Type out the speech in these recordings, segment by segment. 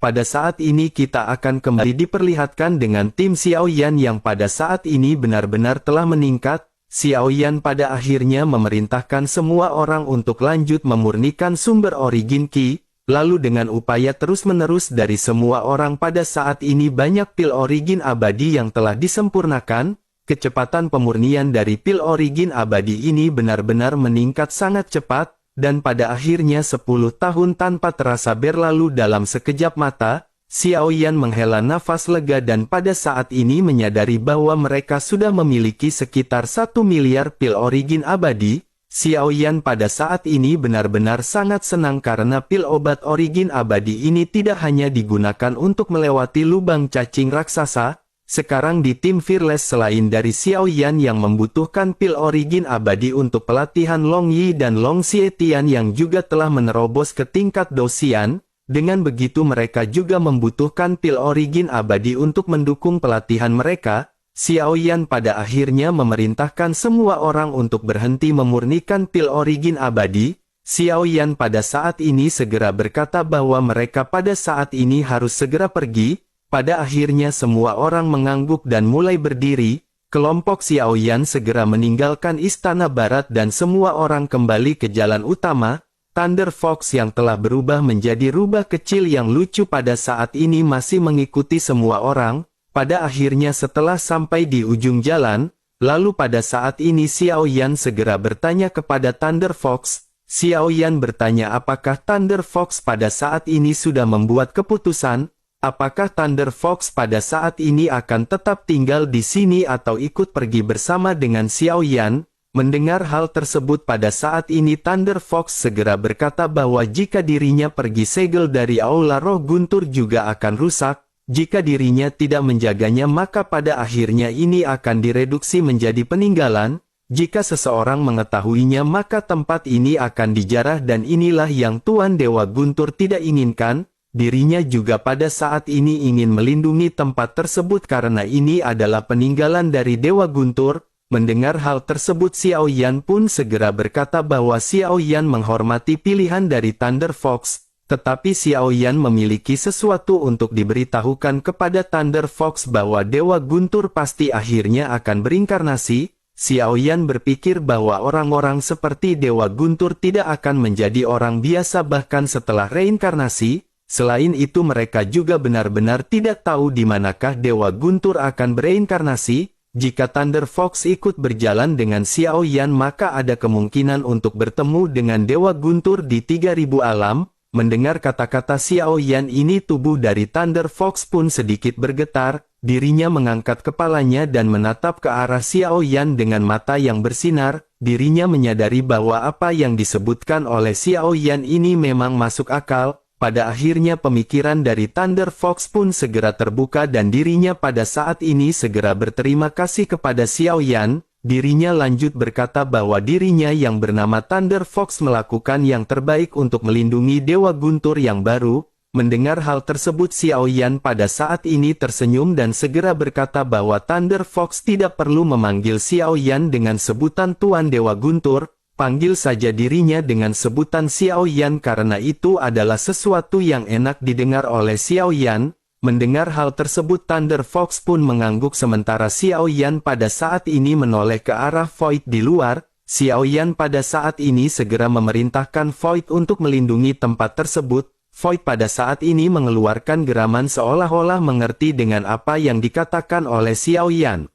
pada saat ini kita akan kembali diperlihatkan dengan tim Xiao Yan yang pada saat ini benar-benar telah meningkat. Xiao Yan pada akhirnya memerintahkan semua orang untuk lanjut memurnikan sumber origin Qi, lalu dengan upaya terus-menerus dari semua orang pada saat ini banyak pil origin abadi yang telah disempurnakan. Kecepatan pemurnian dari pil origin abadi ini benar-benar meningkat sangat cepat, dan pada akhirnya 10 tahun tanpa terasa berlalu dalam sekejap mata. Xiao Yan menghela nafas lega dan pada saat ini menyadari bahwa mereka sudah memiliki sekitar 1 miliar pil origin abadi. Xiao Yan pada saat ini benar-benar sangat senang karena pil obat origin abadi ini tidak hanya digunakan untuk melewati lubang cacing raksasa. Sekarang di tim Fearless selain dari Xiao Yan yang membutuhkan pil origin abadi untuk pelatihan Long Yi dan Long Xietian yang juga telah menerobos ke tingkat Dosian, dengan begitu mereka juga membutuhkan pil origin abadi untuk mendukung pelatihan mereka. Xiao Yan pada akhirnya memerintahkan semua orang untuk berhenti memurnikan pil origin abadi. Xiao Yan pada saat ini segera berkata bahwa mereka pada saat ini harus segera pergi. Pada akhirnya semua orang mengangguk dan mulai berdiri. Kelompok Xiao Yan segera meninggalkan istana barat dan semua orang kembali ke jalan utama. Thunder Fox yang telah berubah menjadi rubah kecil yang lucu pada saat ini masih mengikuti semua orang. Pada akhirnya setelah sampai di ujung jalan, lalu pada saat ini Xiao Yan segera bertanya kepada Thunder Fox. Xiao Yan bertanya apakah Thunder Fox pada saat ini sudah membuat keputusan. Apakah Thunder Fox pada saat ini akan tetap tinggal di sini atau ikut pergi bersama dengan Xiao Yan? Mendengar hal tersebut pada saat ini Thunder Fox segera berkata bahwa jika dirinya pergi segel dari Aula Roh Guntur juga akan rusak. Jika dirinya tidak menjaganya maka pada akhirnya ini akan direduksi menjadi peninggalan. Jika seseorang mengetahuinya maka tempat ini akan dijarah dan inilah yang Tuan Dewa Guntur tidak inginkan. Dirinya juga pada saat ini ingin melindungi tempat tersebut karena ini adalah peninggalan dari Dewa Guntur. Mendengar hal tersebut Xiao Yan pun segera berkata bahwa Xiao Yan menghormati pilihan dari Thunder Fox. Tetapi Xiao Yan memiliki sesuatu untuk diberitahukan kepada Thunder Fox bahwa Dewa Guntur pasti akhirnya akan berinkarnasi. Xiao Yan berpikir bahwa orang-orang seperti Dewa Guntur tidak akan menjadi orang biasa bahkan setelah reinkarnasi. Selain itu mereka juga benar-benar tidak tahu di manakah Dewa Guntur akan bereinkarnasi. Jika Thunder Fox ikut berjalan dengan Xiao Yan maka ada kemungkinan untuk bertemu dengan Dewa Guntur di 3000 alam. Mendengar kata-kata Xiao Yan ini tubuh dari Thunder Fox pun sedikit bergetar. Dirinya mengangkat kepalanya dan menatap ke arah Xiao Yan dengan mata yang bersinar. Dirinya menyadari bahwa apa yang disebutkan oleh Xiao Yan ini memang masuk akal. Pada akhirnya pemikiran dari Thunder Fox pun segera terbuka dan dirinya pada saat ini segera berterima kasih kepada Xiao Yan. Dirinya lanjut berkata bahwa dirinya yang bernama Thunder Fox melakukan yang terbaik untuk melindungi Dewa Guntur yang baru. Mendengar hal tersebut Xiao Yan pada saat ini tersenyum dan segera berkata bahwa Thunder Fox tidak perlu memanggil Xiao Yan dengan sebutan Tuan Dewa Guntur. Panggil saja dirinya dengan sebutan Xiao Yan karena itu adalah sesuatu yang enak didengar oleh Xiao Yan. Mendengar hal tersebut Thunder Fox pun mengangguk sementara Xiao Yan pada saat ini menoleh ke arah Void di luar. Xiao Yan pada saat ini segera memerintahkan Void untuk melindungi tempat tersebut. Void pada saat ini mengeluarkan geraman seolah-olah mengerti dengan apa yang dikatakan oleh Xiao Yan.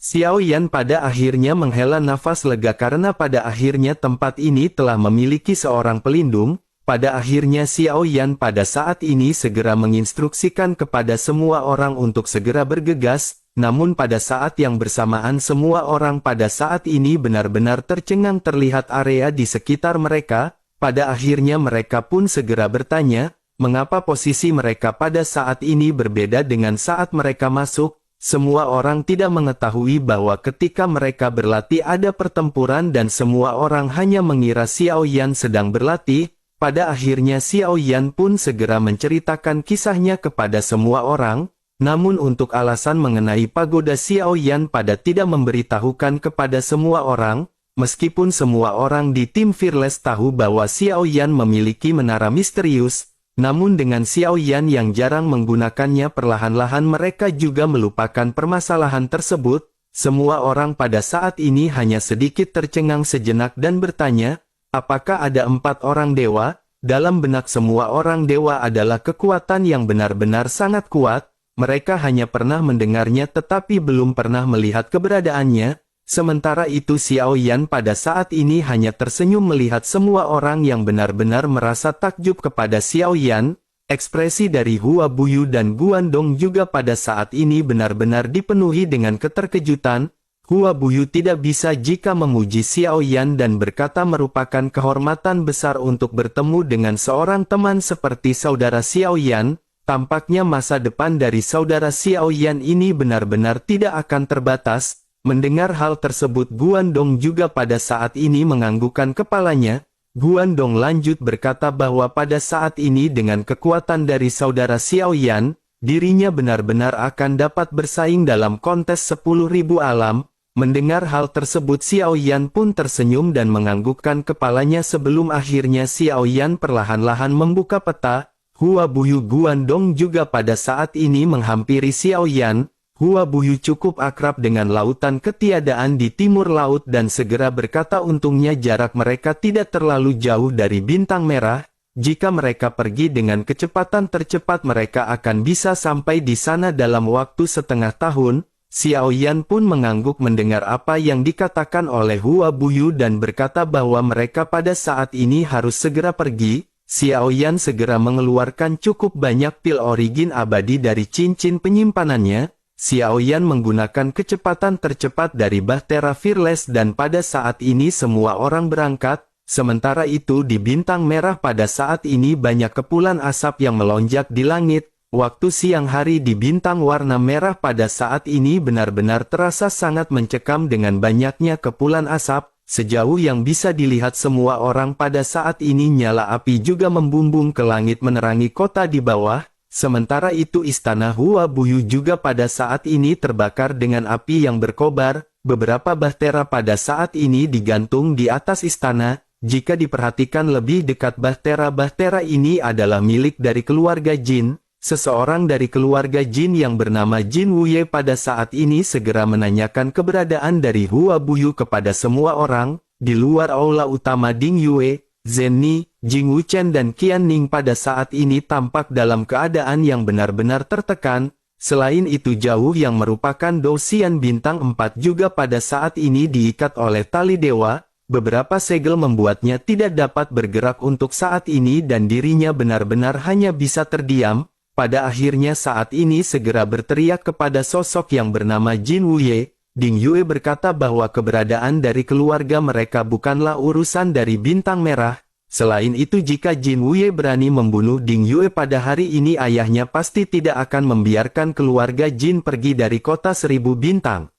Xiao Yan pada akhirnya menghela nafas lega karena pada akhirnya tempat ini telah memiliki seorang pelindung. Pada akhirnya Xiao Yan pada saat ini segera menginstruksikan kepada semua orang untuk segera bergegas. Namun pada saat yang bersamaan semua orang pada saat ini benar-benar tercengang terlihat area di sekitar mereka. Pada akhirnya mereka pun segera bertanya, mengapa posisi mereka pada saat ini berbeda dengan saat mereka masuk. Semua orang tidak mengetahui bahwa ketika mereka berlatih ada pertempuran dan semua orang hanya mengira Xiao Yan sedang berlatih. Pada akhirnya Xiao Yan pun segera menceritakan kisahnya kepada semua orang. Namun untuk alasan mengenai pagoda Xiao Yan pada tidak memberitahukan kepada semua orang. Meskipun semua orang di tim Fearless tahu bahwa Xiao Yan memiliki menara misterius. Namun dengan Xiao Yan yang jarang menggunakannya, perlahan-lahan mereka juga melupakan permasalahan tersebut. Semua orang pada saat ini hanya sedikit tercengang sejenak dan bertanya, apakah ada 4 orang dewa? Dalam benak semua orang, dewa adalah kekuatan yang benar-benar sangat kuat. Mereka hanya pernah mendengarnya tetapi belum pernah melihat keberadaannya. Sementara itu Xiao Yan pada saat ini hanya tersenyum melihat semua orang yang benar-benar merasa takjub kepada Xiao Yan. Ekspresi dari Hua Buyu dan Guandong juga pada saat ini benar-benar dipenuhi dengan keterkejutan. Hua Buyu tidak bisa jika memuji Xiao Yan dan berkata merupakan kehormatan besar untuk bertemu dengan seorang teman seperti saudara Xiao Yan. Tampaknya masa depan dari saudara Xiao Yan ini benar-benar tidak akan terbatas. Mendengar hal tersebut, Guandong juga pada saat ini menganggukkan kepalanya. Guandong lanjut berkata bahwa pada saat ini dengan kekuatan dari saudara Xiao Yan, dirinya benar-benar akan dapat bersaing dalam kontes 10.000 alam. Mendengar hal tersebut, Xiao Yan pun tersenyum dan menganggukkan kepalanya sebelum akhirnya Xiao Yan perlahan-lahan membuka peta. Hua Buyu Guandong juga pada saat ini menghampiri Xiao Yan. Hua Buyu cukup akrab dengan lautan ketiadaan di timur laut dan segera berkata untungnya jarak mereka tidak terlalu jauh dari bintang merah. Jika mereka pergi dengan kecepatan tercepat mereka akan bisa sampai di sana dalam waktu setengah tahun. Xiao Yan pun mengangguk mendengar apa yang dikatakan oleh Hua Buyu dan berkata bahwa mereka pada saat ini harus segera pergi. Xiao Yan segera mengeluarkan cukup banyak pil origin abadi dari cincin penyimpanannya. Xiao Yan menggunakan kecepatan tercepat dari Bahtera Fearless dan pada saat ini semua orang berangkat. Sementara itu di bintang merah pada saat ini banyak kepulan asap yang melonjak di langit. Waktu siang hari di bintang warna merah pada saat ini benar-benar terasa sangat mencekam dengan banyaknya kepulan asap. Sejauh yang bisa dilihat semua orang pada saat ini nyala api juga membumbung ke langit menerangi kota di bawah. Sementara itu istana Hua Buyu juga pada saat ini terbakar dengan api yang berkobar. Beberapa bahtera pada saat ini digantung di atas istana. Jika diperhatikan lebih dekat, bahtera-bahtera ini adalah milik dari keluarga Jin. Seseorang dari keluarga Jin yang bernama Jin Wuye pada saat ini segera menanyakan keberadaan dari Hua Buyu kepada semua orang. Di luar aula utama, Ding Yue, Zhen Ni, Jing Wuchen dan Qian Ning pada saat ini tampak dalam keadaan yang benar-benar tertekan. Selain itu Jauh yang merupakan Dosian bintang 4 juga pada saat ini diikat oleh tali dewa. Beberapa segel membuatnya tidak dapat bergerak untuk saat ini dan dirinya benar-benar hanya bisa terdiam. Pada akhirnya saat ini segera berteriak kepada sosok yang bernama Jin Wuye. Ding Yue berkata bahwa keberadaan dari keluarga mereka bukanlah urusan dari bintang merah. Selain itu jika Jin Wuye berani membunuh Ding Yue pada hari ini ayahnya pasti tidak akan membiarkan keluarga Jin pergi dari kota 1000 bintang.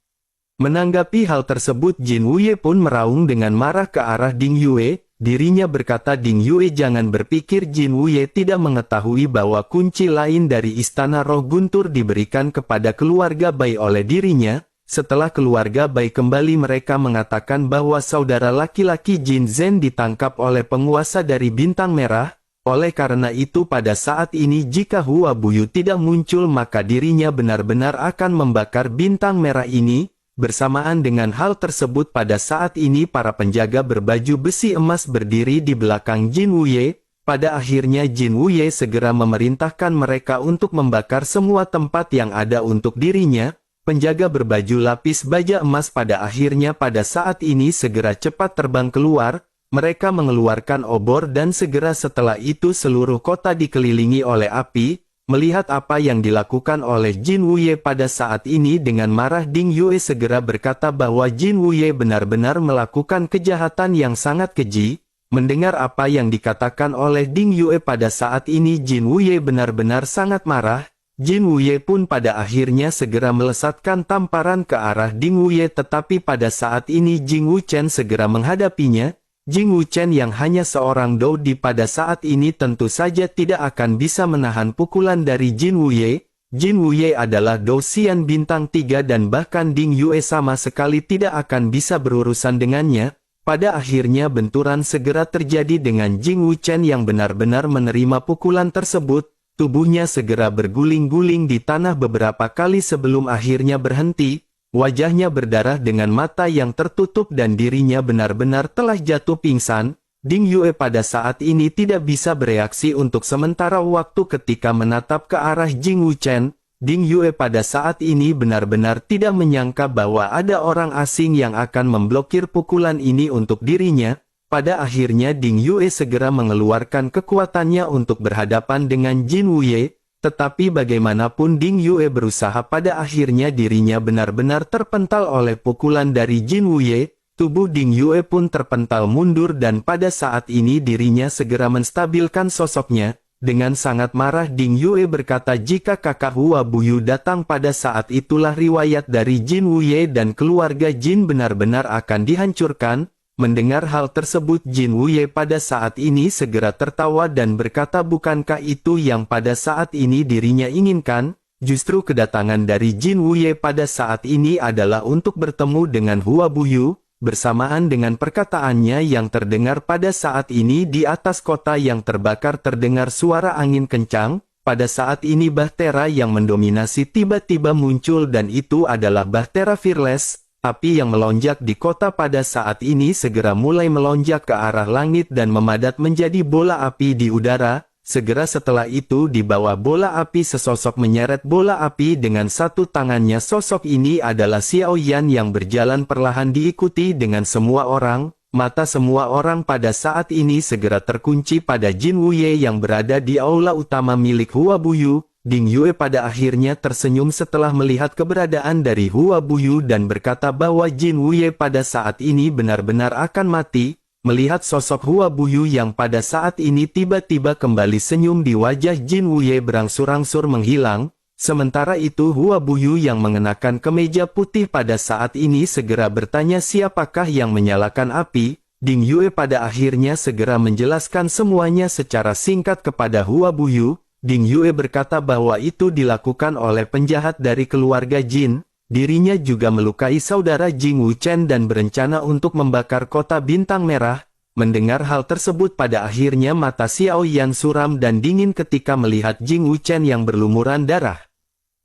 Menanggapi hal tersebut Jin Wuye pun meraung dengan marah ke arah Ding Yue. Dirinya berkata Ding Yue jangan berpikir Jin Wuye tidak mengetahui bahwa kunci lain dari Istana Roh Guntur diberikan kepada keluarga Bai oleh dirinya. Setelah keluarga Bai kembali mereka mengatakan bahwa saudara laki-laki Jin Zhen ditangkap oleh penguasa dari bintang merah. Oleh karena itu pada saat ini jika Hua Buyu tidak muncul maka dirinya benar-benar akan membakar bintang merah ini. Bersamaan dengan hal tersebut pada saat ini para penjaga berbaju besi emas berdiri di belakang Jin Wuye. Pada akhirnya Jin Wuye segera memerintahkan mereka untuk membakar semua tempat yang ada untuk dirinya. Penjaga berbaju lapis baja emas pada akhirnya pada saat ini segera cepat terbang keluar. Mereka mengeluarkan obor dan segera setelah itu seluruh kota dikelilingi oleh api. Melihat apa yang dilakukan oleh Jin Wuye pada saat ini dengan marah Ding Yue segera berkata bahwa Jin Wuye benar-benar melakukan kejahatan yang sangat keji. Mendengar apa yang dikatakan oleh Ding Yue pada saat ini Jin Wuye benar-benar sangat marah. Jin Wuye pun pada akhirnya segera melesatkan tamparan ke arah Ding Wuye tetapi pada saat ini Jing Wuchen segera menghadapinya. Jing Wuchen yang hanya seorang Doudi pada saat ini tentu saja tidak akan bisa menahan pukulan dari Jin Wuye. Jin Wuye adalah Dosian bintang 3 dan bahkan Ding Yue sama sekali tidak akan bisa berurusan dengannya. Pada akhirnya benturan segera terjadi dengan Jing Wuchen yang benar-benar menerima pukulan tersebut. Tubuhnya segera berguling-guling di tanah beberapa kali sebelum akhirnya berhenti. Wajahnya berdarah dengan mata yang tertutup dan dirinya benar-benar telah jatuh pingsan. Ding Yue pada saat ini tidak bisa bereaksi untuk sementara waktu ketika menatap ke arah Jing Wuchen. Ding Yue pada saat ini benar-benar tidak menyangka bahwa ada orang asing yang akan memblokir pukulan ini untuk dirinya. Pada akhirnya Ding Yue segera mengeluarkan kekuatannya untuk berhadapan dengan Jin Wuye, tetapi bagaimanapun Ding Yue berusaha pada akhirnya dirinya benar-benar terpental oleh pukulan dari Jin Wuye. Tubuh Ding Yue pun terpental mundur dan pada saat ini dirinya segera menstabilkan sosoknya. Dengan sangat marah Ding Yue berkata jika kakak Hua Buyu datang pada saat itulah riwayat dari Jin Wuye dan keluarga Jin benar-benar akan dihancurkan. Mendengar hal tersebut Jin Wuye pada saat ini segera tertawa dan berkata bukankah itu yang pada saat ini dirinya inginkan? Justru kedatangan dari Jin Wuye pada saat ini adalah untuk bertemu dengan Hua Buyu. Bersamaan dengan perkataannya yang terdengar pada saat ini di atas kota yang terbakar terdengar suara angin kencang. Pada saat ini bahtera yang mendominasi tiba-tiba muncul dan itu adalah bahtera Fearless. Api yang melonjak di kota pada saat ini segera mulai melonjak ke arah langit dan memadat menjadi bola api di udara. Segera setelah itu di bawah bola api sesosok menyeret bola api dengan satu tangannya. Sosok ini adalah Xiao Yan yang berjalan perlahan diikuti dengan semua orang. Mata semua orang pada saat ini segera terkunci pada Jin Wuye yang berada di aula utama milik Hua Buyu. Ding Yue pada akhirnya tersenyum setelah melihat keberadaan dari Hua Buyu dan berkata bahwa Jin Wuye pada saat ini benar-benar akan mati. Melihat sosok Hua Buyu yang pada saat ini tiba-tiba kembali senyum di wajah Jin Wuye berangsur-angsur menghilang. Sementara itu Hua Buyu yang mengenakan kemeja putih pada saat ini segera bertanya siapakah yang menyalakan api. Ding Yue pada akhirnya segera menjelaskan semuanya secara singkat kepada Hua Buyu. Ding Yue berkata bahwa itu dilakukan oleh penjahat dari keluarga Jin. Dirinya juga melukai saudara Jing Wuchen dan berencana untuk membakar kota Bintang Merah. Mendengar hal tersebut pada akhirnya mata Xiao Yan suram dan dingin ketika melihat Jing Wuchen yang berlumuran darah.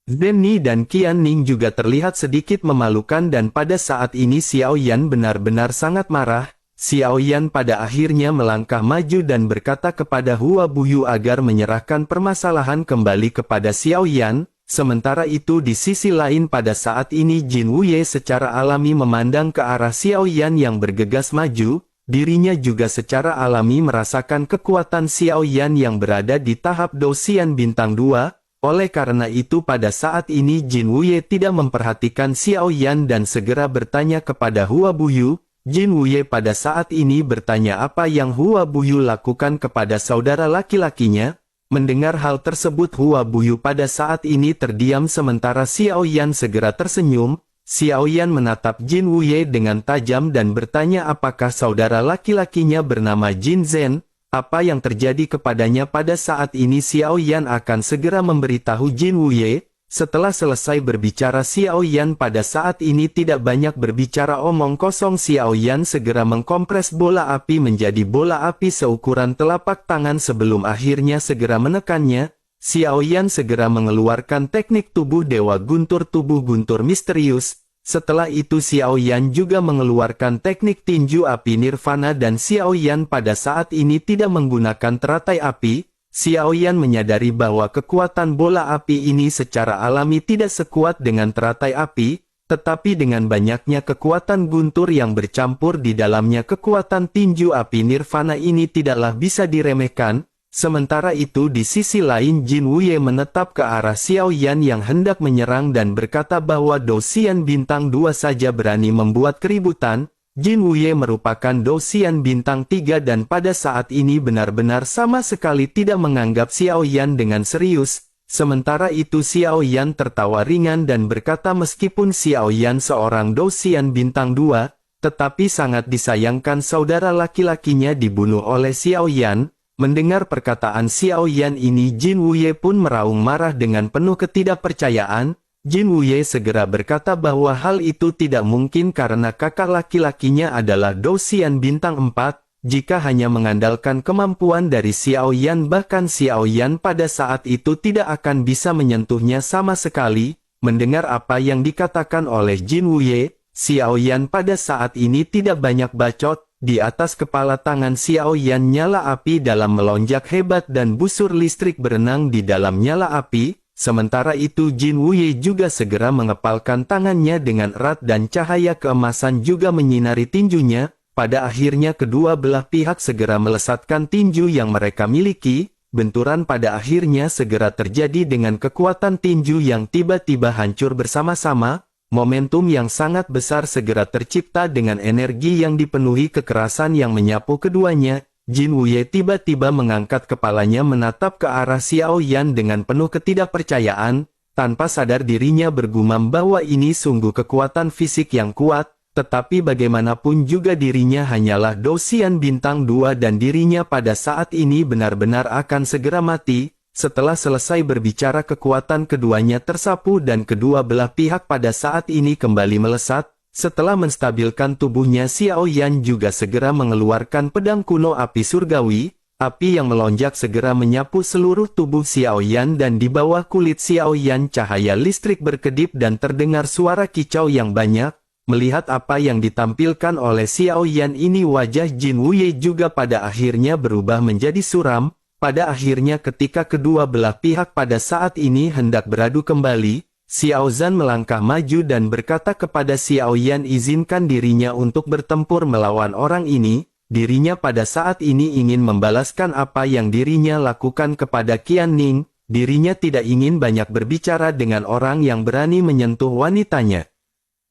Zhen Ni dan Qian Ning juga terlihat sedikit memalukan dan pada saat ini Xiao Yan benar-benar sangat marah. Xiao Yan pada akhirnya melangkah maju dan berkata kepada Hua Buyu agar menyerahkan permasalahan kembali kepada Xiao Yan. Sementara itu di sisi lain pada saat ini Jin Wuye secara alami memandang ke arah Xiao Yan yang bergegas maju. Dirinya juga secara alami merasakan kekuatan Xiao Yan yang berada di tahap Dosian Bintang 2. Oleh karena itu pada saat ini Jin Wuye tidak memperhatikan Xiao Yan dan segera bertanya kepada Hua Buyu. Jin Wuye pada saat ini bertanya apa yang Hua Buyu lakukan kepada saudara laki-lakinya. Mendengar hal tersebut Hua Buyu pada saat ini terdiam sementara Xiao Yan segera tersenyum. Xiao Yan menatap Jin Wuye dengan tajam dan bertanya apakah saudara laki-lakinya bernama Jin Zhen. Apa yang terjadi kepadanya pada saat ini Xiao Yan akan segera memberitahu Jin Wuye. Setelah selesai berbicara Xiao Yan pada saat ini tidak banyak berbicara omong kosong. Xiao Yan segera mengkompres bola api menjadi bola api seukuran telapak tangan sebelum akhirnya segera menekannya. Xiao Yan segera mengeluarkan teknik tubuh Dewa Guntur tubuh guntur misterius. Setelah itu Xiao Yan juga mengeluarkan teknik tinju api nirvana dan Xiao Yan pada saat ini tidak menggunakan teratai api. Xiao Yan menyadari bahwa kekuatan bola api ini secara alami tidak sekuat dengan teratai api, tetapi dengan banyaknya kekuatan guntur yang bercampur di dalamnya kekuatan tinju api nirvana ini tidaklah bisa diremehkan. Sementara itu di sisi lain Jin Wuye menetap ke arah Xiao Yan yang hendak menyerang dan berkata bahwa Dosian Bintang 2 saja berani membuat keributan. Jin Wuye merupakan Dosian Bintang 3 dan pada saat ini benar-benar sama sekali tidak menganggap Xiao Yan dengan serius. Sementara itu Xiao Yan tertawa ringan dan berkata meskipun Xiao Yan seorang Dosian Bintang 2, tetapi sangat disayangkan saudara laki-lakinya dibunuh oleh Xiao Yan. Mendengar perkataan Xiao Yan ini Jin Wuye pun meraung marah dengan penuh ketidakpercayaan. Jin Wuye segera berkata bahwa hal itu tidak mungkin karena kakak laki-lakinya adalah Dou Xian bintang 4, jika hanya mengandalkan kemampuan dari Xiao Yan bahkan Xiao Yan pada saat itu tidak akan bisa menyentuhnya sama sekali. Mendengar apa yang dikatakan oleh Jin Wuye, Xiao Yan pada saat ini tidak banyak bacot. Di atas kepala tangan Xiao Yan nyala api dalam melonjak hebat dan busur listrik berenang di dalam nyala api. Sementara itu Jin Wuye juga segera mengepalkan tangannya dengan erat dan cahaya keemasan juga menyinari tinjunya. Pada akhirnya kedua belah pihak segera melesatkan tinju yang mereka miliki. Benturan pada akhirnya segera terjadi dengan kekuatan tinju yang tiba-tiba hancur bersama-sama. Momentum yang sangat besar segera tercipta dengan energi yang dipenuhi kekerasan yang menyapu keduanya. Jin Wuye tiba-tiba mengangkat kepalanya menatap ke arah Xiao Yan dengan penuh ketidakpercayaan, tanpa sadar dirinya bergumam bahwa ini sungguh kekuatan fisik yang kuat, tetapi bagaimanapun juga dirinya hanyalah Dou Xian bintang 2 dan dirinya pada saat ini benar-benar akan segera mati. Setelah selesai berbicara kekuatan keduanya tersapu dan kedua belah pihak pada saat ini kembali melesat. Setelah menstabilkan tubuhnya Xiao Yan juga segera mengeluarkan pedang kuno api surgawi. Api yang melonjak segera menyapu seluruh tubuh Xiao Yan dan di bawah kulit Xiao Yan cahaya listrik berkedip dan terdengar suara kicau yang banyak. Melihat apa yang ditampilkan oleh Xiao Yan ini wajah Jin Wuye juga pada akhirnya berubah menjadi suram. Pada akhirnya ketika kedua belah pihak pada saat ini hendak beradu kembali, Xiao Zhan melangkah maju dan berkata kepada Xiao Yan izinkan dirinya untuk bertempur melawan orang ini. Dirinya pada saat ini ingin membalaskan apa yang dirinya lakukan kepada Qian Ning. Dirinya tidak ingin banyak berbicara dengan orang yang berani menyentuh wanitanya.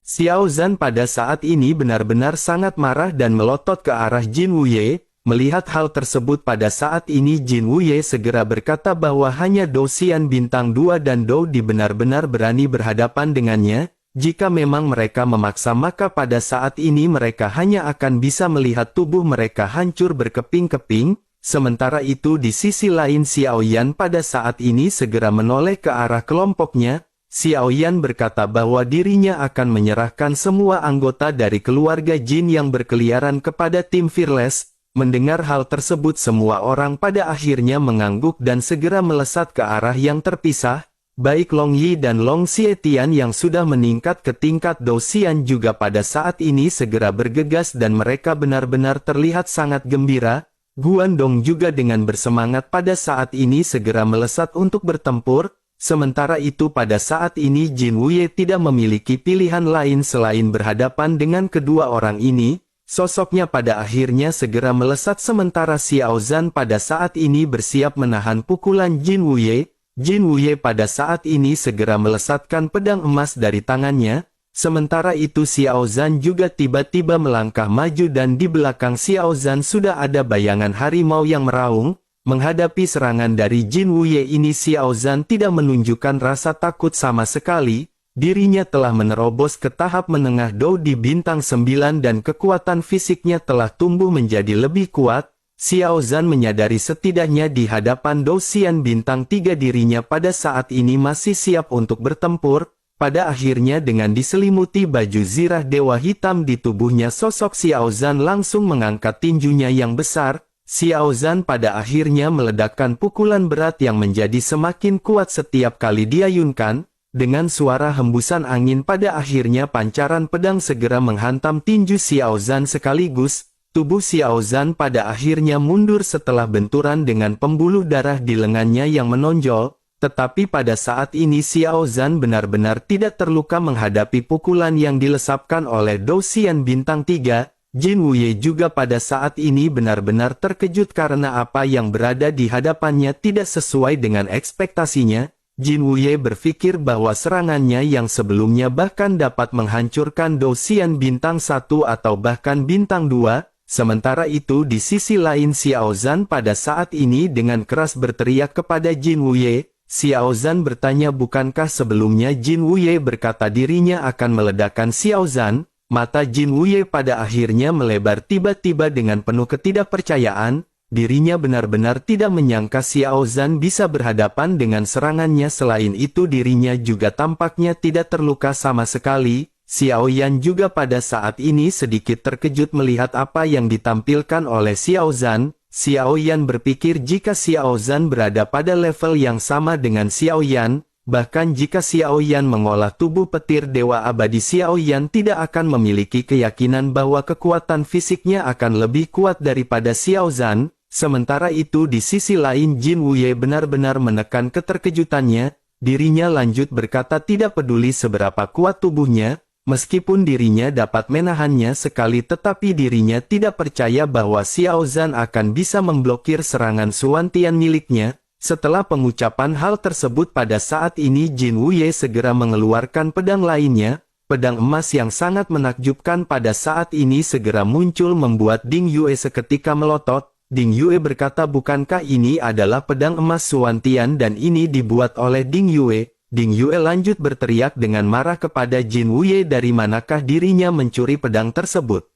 Xiao Zhan pada saat ini benar-benar sangat marah dan melotot ke arah Jin Wuye. Melihat hal tersebut pada saat ini Jin Wuye segera berkata bahwa hanya Dou Xian bintang 2 dan Dou Di benar-benar berani berhadapan dengannya. Jika memang mereka memaksa maka pada saat ini mereka hanya akan bisa melihat tubuh mereka hancur berkeping-keping. Sementara itu di sisi lain Xiao Yan pada saat ini segera menoleh ke arah kelompoknya. Xiao Yan berkata bahwa dirinya akan menyerahkan semua anggota dari keluarga Jin yang berkeliaran kepada tim Fearless. Mendengar hal tersebut semua orang pada akhirnya mengangguk dan segera melesat ke arah yang terpisah. Baik Long Yi dan Long Xietian yang sudah meningkat ke tingkat Dou Xian juga pada saat ini segera bergegas dan mereka benar-benar terlihat sangat gembira. Guan Dong juga dengan bersemangat pada saat ini segera melesat untuk bertempur. Sementara itu pada saat ini Jin Wuye tidak memiliki pilihan lain selain berhadapan dengan kedua orang ini. Sosoknya pada akhirnya segera melesat sementara Xiao Zhan pada saat ini bersiap menahan pukulan Jin Wuye. Jin Wuye pada saat ini segera melesatkan pedang emas dari tangannya. Sementara itu Xiao Zhan juga tiba-tiba melangkah maju dan di belakang Xiao Zhan sudah ada bayangan harimau yang meraung. Menghadapi serangan dari Jin Wuye ini Xiao Zhan tidak menunjukkan rasa takut sama sekali. Dirinya telah menerobos ke tahap menengah Dou Di bintang 9 dan kekuatan fisiknya telah tumbuh menjadi lebih kuat. Xiao Zhan menyadari setidaknya di hadapan Dou Xian bintang 3 dirinya pada saat ini masih siap untuk bertempur. Pada akhirnya dengan diselimuti baju zirah dewa hitam di tubuhnya sosok Xiao Zhan langsung mengangkat tinjunya yang besar. Xiao Zhan pada akhirnya meledakkan pukulan berat yang menjadi semakin kuat setiap kali diayunkan. Dengan suara hembusan angin pada akhirnya pancaran pedang segera menghantam tinju Xiao Zhan sekaligus. Tubuh Xiao Zhan pada akhirnya mundur setelah benturan dengan pembuluh darah di lengannya yang menonjol. Tetapi pada saat ini Xiao Zhan benar-benar tidak terluka menghadapi pukulan yang dilesapkan oleh Dou Xian bintang 3. Jin Wuye juga pada saat ini benar-benar terkejut karena apa yang berada di hadapannya tidak sesuai dengan ekspektasinya. Jin Wuye berpikir bahwa serangannya yang sebelumnya bahkan dapat menghancurkan Dou Xian bintang 1 atau bahkan bintang 2. Sementara itu di sisi lain Xiao Zhan pada saat ini dengan keras berteriak kepada Jin Wuye. Xiao Zhan bertanya bukankah sebelumnya Jin Wuye berkata dirinya akan meledakkan Xiao Zhan. Mata Jin Wuye pada akhirnya melebar tiba-tiba dengan penuh ketidakpercayaan. dirinya benar-benar tidak menyangka Xiao Zhan bisa berhadapan dengan serangannya. Selain itu dirinya juga tampaknya tidak terluka sama sekali. Xiao Yan juga pada saat ini sedikit terkejut melihat apa yang ditampilkan oleh Xiao Zhan. Xiao Yan berpikir jika Xiao Zhan berada pada level yang sama dengan Xiao Yan, bahkan jika Xiao Yan mengolah tubuh petir Dewa Abadi, Xiao Yan tidak akan memiliki keyakinan bahwa kekuatan fisiknya akan lebih kuat daripada Xiao Zhan. Sementara itu di sisi lain Jin Wuye benar-benar menekan keterkejutannya, dirinya lanjut berkata tidak peduli seberapa kuat tubuhnya, meskipun dirinya dapat menahannya sekali tetapi dirinya tidak percaya bahwa Xiao Zhan akan bisa memblokir serangan Xuan Tian miliknya. Setelah pengucapan hal tersebut pada saat ini Jin Wuye segera mengeluarkan pedang lainnya, pedang emas yang sangat menakjubkan pada saat ini segera muncul membuat Ding Yue seketika melotot. Ding Yue berkata bukankah ini adalah pedang emas Xuan Tian dan ini dibuat oleh Ding Yue? Ding Yue lanjut berteriak dengan marah kepada Jin Wuye dari manakah dirinya mencuri pedang tersebut.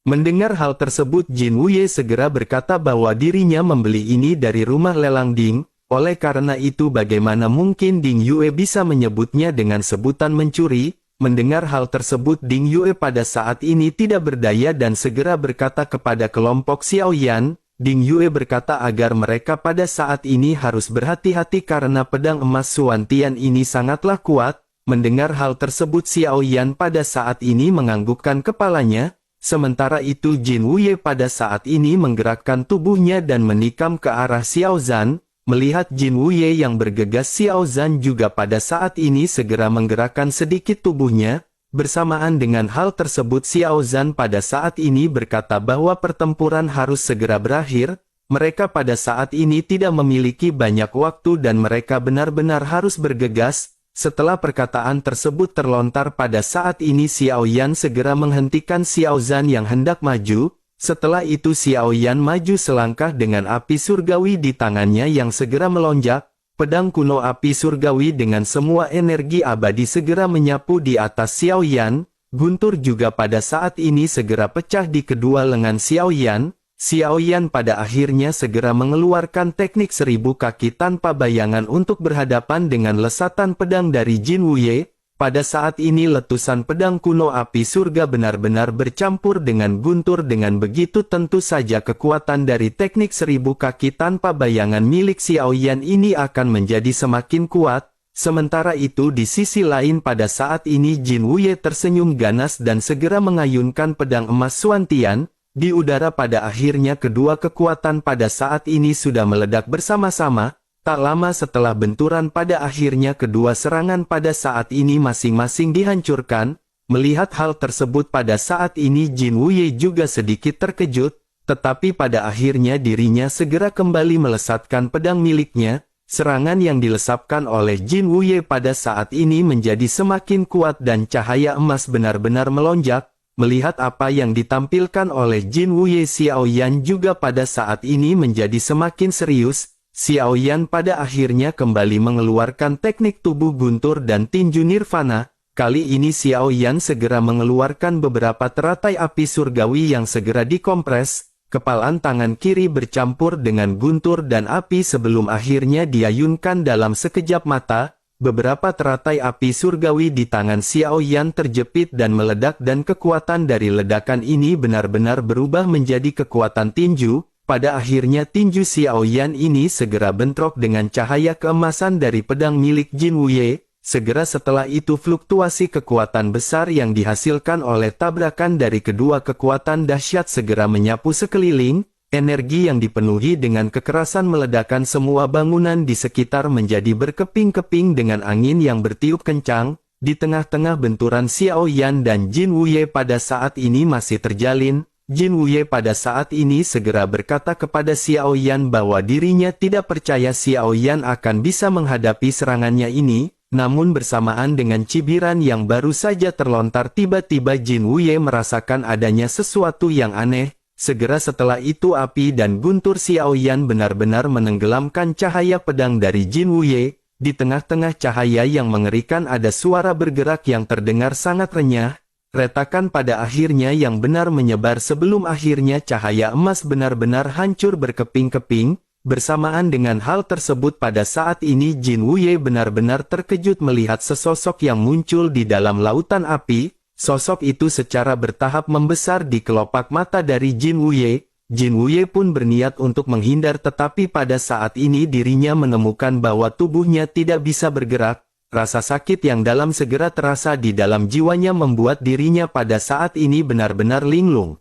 Mendengar hal tersebut Jin Wuye segera berkata bahwa dirinya membeli ini dari rumah lelang Ding, oleh karena itu bagaimana mungkin Ding Yue bisa menyebutnya dengan sebutan mencuri. Mendengar hal tersebut Ding Yue pada saat ini tidak berdaya dan segera berkata kepada kelompok Xiao Yan. Ding Yue berkata agar mereka pada saat ini harus berhati-hati karena pedang emas Xuan Tian ini sangatlah kuat. Mendengar hal tersebut Xiao Yan pada saat ini menganggukkan kepalanya, sementara itu Jin Wuye pada saat ini menggerakkan tubuhnya dan menikam ke arah Xiao Zhan. Melihat Jin Wuye yang bergegas Xiao Zhan juga pada saat ini segera menggerakkan sedikit tubuhnya. Bersamaan dengan hal tersebut Xiao Zhan pada saat ini berkata bahwa pertempuran harus segera berakhir, mereka pada saat ini tidak memiliki banyak waktu dan mereka benar-benar harus bergegas. Setelah perkataan tersebut terlontar pada saat ini Xiao Yan segera menghentikan Xiao Zhan yang hendak maju, setelah itu Xiao Yan maju selangkah dengan api surgawi di tangannya yang segera melonjak. Pedang kuno api surgawi dengan semua energi abadi segera menyapu di atas Xiao Yan. Guntur juga pada saat ini segera pecah di kedua lengan Xiao Yan. Xiao Yan pada akhirnya segera mengeluarkan teknik 1000 kaki tanpa bayangan untuk berhadapan dengan lesatan pedang dari Jin Wuye. Pada saat ini letusan pedang kuno api surga benar-benar bercampur dengan guntur. Dengan begitu tentu saja kekuatan dari teknik 1000 kaki tanpa bayangan milik Xiao Yan ini akan menjadi semakin kuat. Sementara itu di sisi lain pada saat ini Jin Wuye tersenyum ganas dan segera mengayunkan pedang emas Xuan Tian. Di udara pada akhirnya kedua kekuatan pada saat ini sudah meledak bersama-sama. Tak lama setelah benturan pada akhirnya kedua serangan pada saat ini masing-masing dihancurkan. Melihat hal tersebut pada saat ini Jin Wuye juga sedikit terkejut, tetapi pada akhirnya dirinya segera kembali melesatkan pedang miliknya. Serangan yang dilesapkan oleh Jin Wuye pada saat ini menjadi semakin kuat dan cahaya emas benar-benar melonjak. Melihat apa yang ditampilkan oleh Jin Wuye Xiao Yan juga pada saat ini menjadi semakin serius. Xiao Yan pada akhirnya kembali mengeluarkan teknik tubuh guntur dan tinju nirvana. Kali ini Xiao Yan segera mengeluarkan beberapa teratai api surgawi yang segera dikompres. Kepalan tangan kiri bercampur dengan guntur dan api sebelum akhirnya diayunkan dalam sekejap mata. Beberapa teratai api surgawi di tangan Xiao Yan terjepit dan meledak dan kekuatan dari ledakan ini benar-benar berubah menjadi kekuatan tinju. Pada akhirnya tinju Xiao Yan ini segera bentrok dengan cahaya keemasan dari pedang milik Jin Wuye. Segera setelah itu fluktuasi kekuatan besar yang dihasilkan oleh tabrakan dari kedua kekuatan dahsyat segera menyapu sekeliling. Energi yang dipenuhi dengan kekerasan meledakkan semua bangunan di sekitar menjadi berkeping-keping dengan angin yang bertiup kencang. Di tengah-tengah benturan Xiao Yan dan Jin Wuye pada saat ini masih terjalin. Jin Wuye pada saat ini segera berkata kepada Xiao Yan bahwa dirinya tidak percaya Xiao Yan akan bisa menghadapi serangannya ini. Namun bersamaan dengan cibiran yang baru saja terlontar tiba-tiba Jin Wuye merasakan adanya sesuatu yang aneh. Segera setelah itu api dan guntur Xiao Yan benar-benar menenggelamkan cahaya pedang dari Jin Wuye. Di tengah-tengah cahaya yang mengerikan ada suara bergerak yang terdengar sangat renyah. Retakan pada akhirnya yang benar menyebar sebelum akhirnya cahaya emas benar-benar hancur berkeping-keping. Bersamaan dengan hal tersebut pada saat ini Jin Wuye benar-benar terkejut melihat sesosok yang muncul di dalam lautan api. Sosok itu secara bertahap membesar di kelopak mata dari Jin Wuye. Jin Wuye pun berniat untuk menghindar tetapi pada saat ini dirinya menemukan bahwa tubuhnya tidak bisa bergerak. Rasa sakit yang dalam segera terasa di dalam jiwanya membuat dirinya pada saat ini benar-benar linglung.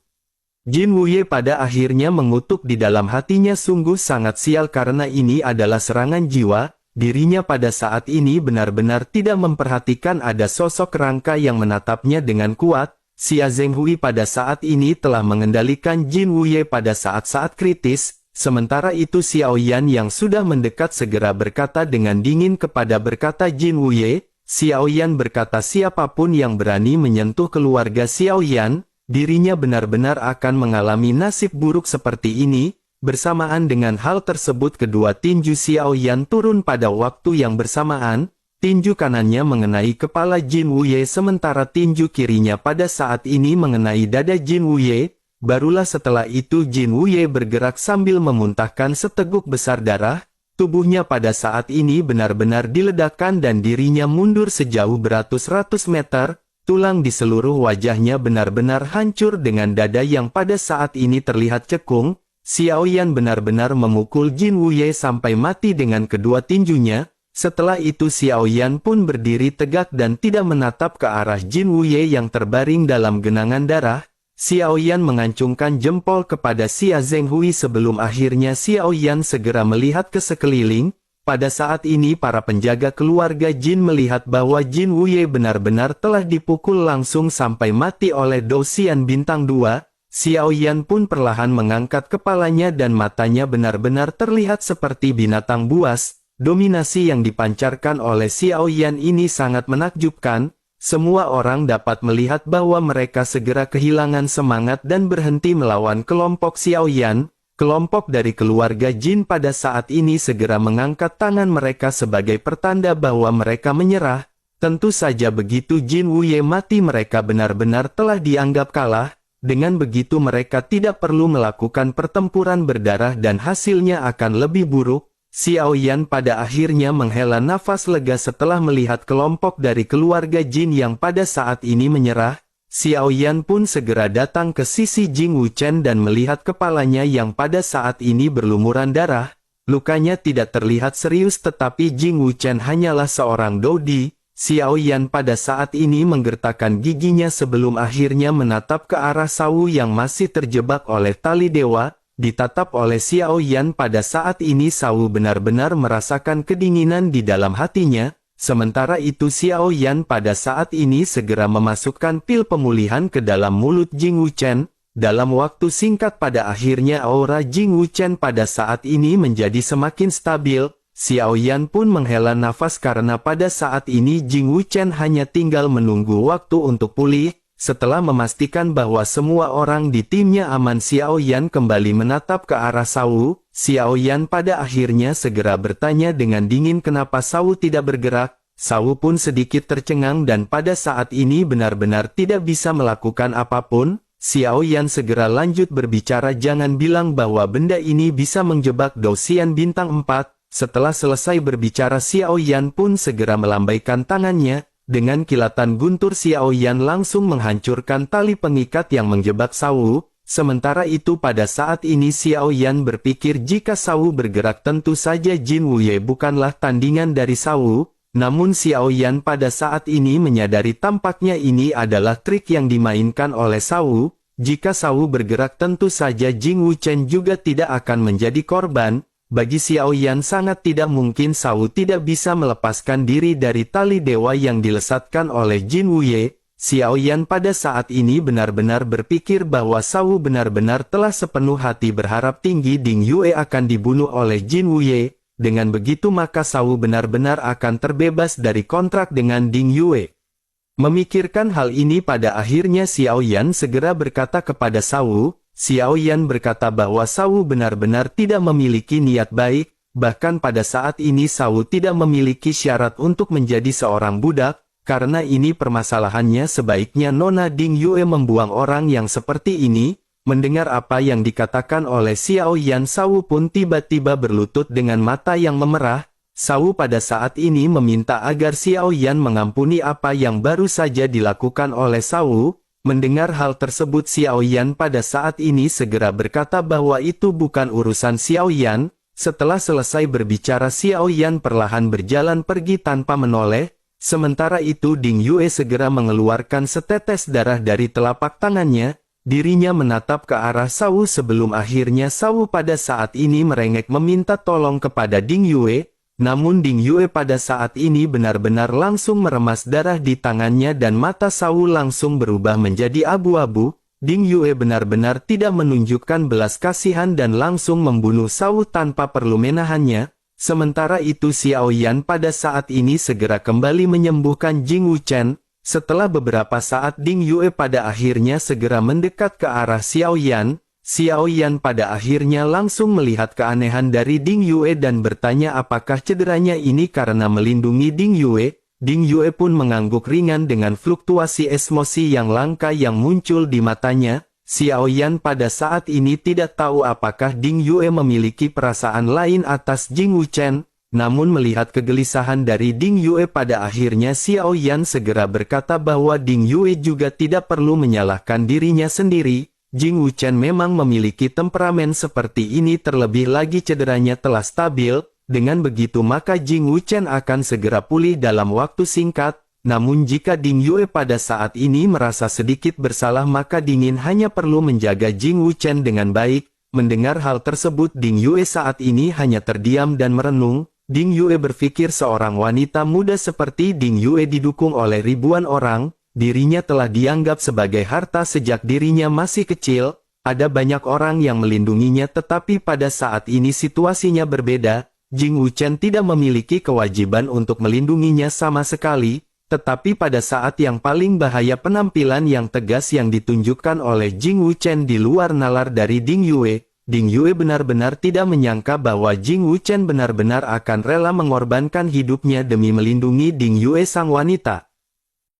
Jin Wuye pada akhirnya mengutuk di dalam hatinya, sungguh sangat sial karena ini adalah serangan jiwa. Dirinya pada saat ini benar-benar tidak memperhatikan ada sosok rangka yang menatapnya dengan kuat. Xia Zhenghui pada saat ini telah mengendalikan Jin Wuye pada saat-saat kritis. Sementara itu Xiao Yan yang sudah mendekat segera berkata dengan dingin kepada berkata Jin Wuye. Xiao Yan berkata siapapun yang berani menyentuh keluarga Xiao Yan, dirinya benar-benar akan mengalami nasib buruk seperti ini. Bersamaan dengan hal tersebut kedua tinju Xiao Yan turun pada waktu yang bersamaan. Tinju kanannya mengenai kepala Jin Wuye sementara tinju kirinya pada saat ini mengenai dada Jin Wuye. Barulah setelah itu Jin Wuye bergerak sambil memuntahkan seteguk besar darah. Tubuhnya pada saat ini benar-benar diledakkan dan dirinya mundur sejauh beratus-ratus meter. Tulang di seluruh wajahnya benar-benar hancur dengan dada yang pada saat ini terlihat cekung. Xiao Yan benar-benar memukul Jin Wuye sampai mati dengan kedua tinjunya. Setelah itu Xiao Yan pun berdiri tegak dan tidak menatap ke arah Jin Wuye yang terbaring dalam genangan darah. Xiao Yan mengancungkan jempol kepada Xia Zhenghui sebelum akhirnya Xiao Yan segera melihat ke sekeliling. Pada saat ini para penjaga keluarga Jin melihat bahwa Jin Wuye benar-benar telah dipukul langsung sampai mati oleh Dou Xian Bintang 2. Xiao Yan pun perlahan mengangkat kepalanya dan matanya benar-benar terlihat seperti binatang buas. Dominasi yang dipancarkan oleh Xiao Yan ini sangat menakjubkan. Semua orang dapat melihat bahwa mereka segera kehilangan semangat dan berhenti melawan kelompok Xiao Yan. Kelompok dari keluarga Jin pada saat ini segera mengangkat tangan mereka sebagai pertanda bahwa mereka menyerah. Tentu saja begitu Jin Wuye mati mereka benar-benar telah dianggap kalah. Dengan begitu mereka tidak perlu melakukan pertempuran berdarah dan hasilnya akan lebih buruk. Xiao Yan pada akhirnya menghela nafas lega setelah melihat kelompok dari keluarga Jin yang pada saat ini menyerah. Xiao Yan pun segera datang ke sisi Jing Wuchen dan melihat kepalanya yang pada saat ini berlumuran darah. Lukanya tidak terlihat serius tetapi Jing Wuchen hanyalah seorang doudi. Xiao Yan pada saat ini menggertakkan giginya sebelum akhirnya menatap ke arah Sawu yang masih terjebak oleh tali dewa. Ditatap oleh Xiao Yan pada saat ini Sawu benar-benar merasakan kedinginan di dalam hatinya. Sementara itu Xiao Yan pada saat ini segera memasukkan pil pemulihan ke dalam mulut Jing Wuchen. Dalam waktu singkat pada akhirnya aura Jing Wuchen pada saat ini menjadi semakin stabil. Xiao Yan pun menghela nafas karena pada saat ini Jing Wuchen hanya tinggal menunggu waktu untuk pulih. Setelah memastikan bahwa semua orang di timnya aman Xiao Yan kembali menatap ke arah Sawu. Xiao Yan pada akhirnya segera bertanya dengan dingin kenapa Sawu tidak bergerak. Sawu pun sedikit tercengang dan pada saat ini benar-benar tidak bisa melakukan apapun. Xiao Yan segera lanjut berbicara jangan bilang bahwa benda ini bisa menjebak Dou Xian Bintang 4. Setelah selesai berbicara Xiao Yan pun segera melambaikan tangannya. Dengan kilatan guntur Xiao Yan langsung menghancurkan tali pengikat yang menjebak Sawu. Sementara itu pada saat ini Xiao Yan berpikir jika Sawu bergerak tentu saja Jin Wuye bukanlah tandingan dari Sawu. Namun Xiao Yan pada saat ini menyadari tampaknya ini adalah trik yang dimainkan oleh Sawu. Jika Sawu bergerak tentu saja Jing Wuchen juga tidak akan menjadi korban. Bagi Xiao Yan sangat tidak mungkin Sawu tidak bisa melepaskan diri dari tali dewa yang dilesatkan oleh Jin Wuye. Xiao Yan pada saat ini benar-benar berpikir bahwa Sawu benar-benar telah sepenuh hati berharap tinggi Ding Yue akan dibunuh oleh Jin Wuye. Dengan begitu maka Sawu benar-benar akan terbebas dari kontrak dengan Ding Yue. Memikirkan hal ini pada akhirnya Xiao Yan segera berkata kepada Sawu. Xiao Yan berkata bahwa Sawu benar-benar tidak memiliki niat baik, bahkan pada saat ini Sawu tidak memiliki syarat untuk menjadi seorang budak, karena ini permasalahannya sebaiknya Nona Ding Yue membuang orang yang seperti ini. Mendengar apa yang dikatakan oleh Xiao Yan, Sawu pun tiba-tiba berlutut dengan mata yang memerah. Sawu pada saat ini meminta agar Xiao Yan mengampuni apa yang baru saja dilakukan oleh Sawu. Mendengar hal tersebut, Xiao Yan pada saat ini segera berkata bahwa itu bukan urusan Xiao Yan. Setelah selesai berbicara, Xiao Yan perlahan berjalan pergi tanpa menoleh. Sementara itu Ding Yue segera mengeluarkan setetes darah dari telapak tangannya. Dirinya menatap ke arah Sawu sebelum akhirnya Sawu pada saat ini merengek meminta tolong kepada Ding Yue. Namun Ding Yue pada saat ini benar-benar langsung meremas darah di tangannya dan mata Sawu langsung berubah menjadi abu-abu. Ding Yue benar-benar tidak menunjukkan belas kasihan dan langsung membunuh Sawu tanpa perlu menahannya. Sementara itu Xiao Yan pada saat ini segera kembali menyembuhkan Jing Wuchen. Setelah beberapa saat Ding Yue pada akhirnya segera mendekat ke arah Xiao Yan. Xiao Yan pada akhirnya langsung melihat keanehan dari Ding Yue dan bertanya apakah cederanya ini karena melindungi Ding Yue. Ding Yue pun mengangguk ringan dengan fluktuasi emosi yang langka yang muncul di matanya. Xiao Yan pada saat ini tidak tahu apakah Ding Yue memiliki perasaan lain atas Jing Wuchen. Namun melihat kegelisahan dari Ding Yue pada akhirnya Xiao Yan segera berkata bahwa Ding Yue juga tidak perlu menyalahkan dirinya sendiri. Jing Wuchen memang memiliki temperamen seperti ini, terlebih lagi cederanya telah stabil. Dengan begitu maka Jing Wuchen akan segera pulih dalam waktu singkat. Namun jika Ding Yue pada saat ini merasa sedikit bersalah maka Dingin hanya perlu menjaga Jing Wuchen dengan baik. Mendengar hal tersebut Ding Yue saat ini hanya terdiam dan merenung. Ding Yue berpikir seorang wanita muda seperti Ding Yue didukung oleh ribuan orang, dirinya telah dianggap sebagai harta sejak dirinya masih kecil, ada banyak orang yang melindunginya tetapi pada saat ini situasinya berbeda, Jing Wuchen tidak memiliki kewajiban untuk melindunginya sama sekali, tetapi pada saat yang paling bahaya penampilan yang tegas yang ditunjukkan oleh Jing Wuchen di luar nalar dari Ding Yue. Ding Yue benar-benar tidak menyangka bahwa Jing Wuchen benar-benar akan rela mengorbankan hidupnya demi melindungi Ding Yue sang wanita.